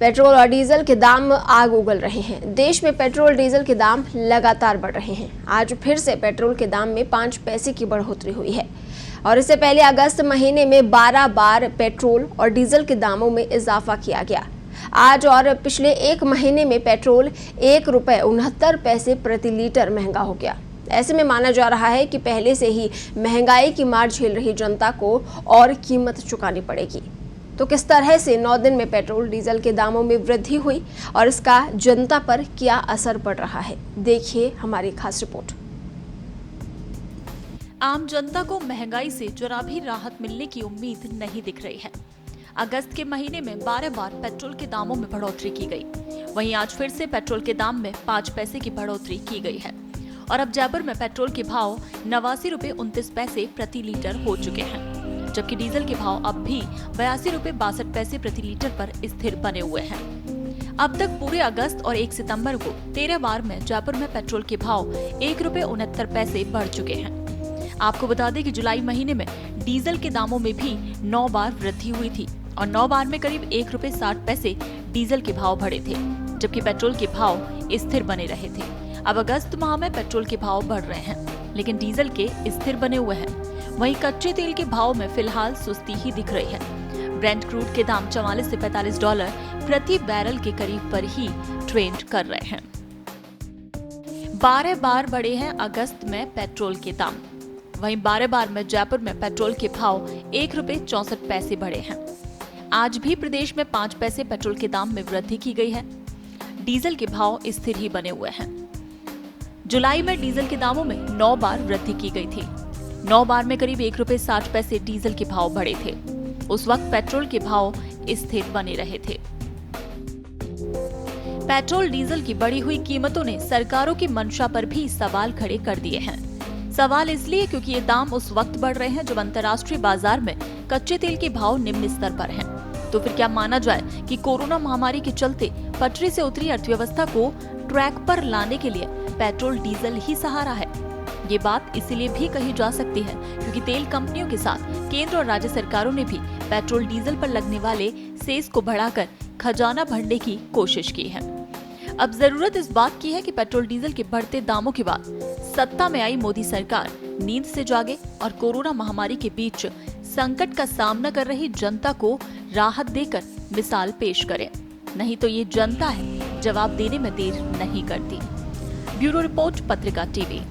Petrol और diesel के दाम आग उगल रहे हैं। देश में पेट्रोल डीजल के दाम लगातार बढ़ रहे हैं। आज फिर से पेट्रोल के दाम में 5 पैसे की बढ़ोतरी हुई है और इससे पहले अगस्त महीने में 12 बार पेट्रोल और डीजल के दामों में इजाफा किया गया। आज और पिछले एक महीने में पेट्रोल ₹1.69 प्रति लीटर महंगा हो गया। ऐसे में माना जा रहा है कि पहले से ही महंगाई की मार झेल रही जनता को और कीमत चुकानी पड़ेगी। तो किस तरह से 9 दिन में पेट्रोल डीजल के दामों में वृद्धि हुई और इसका जनता पर क्या असर पड़ रहा है, देखिए हमारी खास रिपोर्ट। आम जनता को महंगाई से जरा भी राहत मिलने की उम्मीद नहीं दिख रही है। अगस्त के महीने में 12 बार पेट्रोल के दामों में बढ़ोतरी की गई। वहीं आज फिर से पेट्रोल के दाम में 5 पैसे की बढ़ोतरी की गई है और अब जयपुर में पेट्रोल के भाव ₹89.29 प्रति लीटर हो चुके हैं, जबकि डीजल के भाव अब भी ₹82.62 प्रति लीटर पर स्थिर बने हुए हैं। अब तक पूरे अगस्त और 1 सितंबर को 13 बार में जयपुर में पेट्रोल के भाव ₹1.69 बढ़ चुके हैं। आपको बता दें कि जुलाई महीने में डीजल के दामों में भी 9 बार वृद्धि हुई थी और 9 बार में करीब ₹1.60 डीजल के भाव बढ़े थे, जबकि पेट्रोल के भाव स्थिर बने रहे थे। अब अगस्त माह में पेट्रोल के भाव बढ़ रहे हैं, लेकिन डीजल के स्थिर बने हुए हैं। वहीं कच्चे तेल के भाव में फिलहाल सुस्ती ही दिख रही है। ब्रेंट क्रूड के दाम $44 से $45 प्रति बैरल के करीब पर ही ट्रेंड कर रहे हैं। 12 बार बढ़े हैं अगस्त में पेट्रोल के दाम। वहीं 12 बार में जयपुर में पेट्रोल के भाव ₹1.64 बढ़े हैं। आज भी प्रदेश में 5 पैसे पेट्रोल के दाम में वृद्धि की गई है। डीजल के भाव स्थिर ही बने हुए हैं। जुलाई में डीजल के दामों में 9 बार वृद्धि की गई थी। 9 बार में करीब ₹1.60 डीजल के भाव बढ़े थे। उस वक्त पेट्रोल के भाव स्थिर बने रहे थे। पेट्रोल डीजल की बढ़ी हुई कीमतों ने सरकारों की मंशा पर भी सवाल खड़े कर दिए हैं। सवाल इसलिए क्योंकि ये दाम उस वक्त बढ़ रहे हैं जब अंतर्राष्ट्रीय बाजार में कच्चे तेल के भाव निम्न स्तर पर हैं। तो फिर क्या माना जाए कि कोरोना महामारी के चलते पटरी से उतरी अर्थव्यवस्था को ट्रैक पर लाने के लिए पेट्रोल डीजल ही सहारा है? ये बात इसीलिए भी कही जा सकती है क्योंकि तेल कंपनियों के साथ केंद्र और राज्य सरकारों ने भी पेट्रोल डीजल पर लगने वाले सेस को बढ़ाकर खजाना भरने की कोशिश की है। अब जरूरत इस बात की है कि पेट्रोल डीजल के बढ़ते दामों के बाद सत्ता में आई मोदी सरकार नींद से जागे और कोरोना महामारी के बीच संकट का सामना कर रही जनता को राहत देकर मिसाल पेश करे। नहीं तो ये जनता है जवाब देने में देर नहीं करती। ब्यूरो रिपोर्ट, पत्रिका टीवी।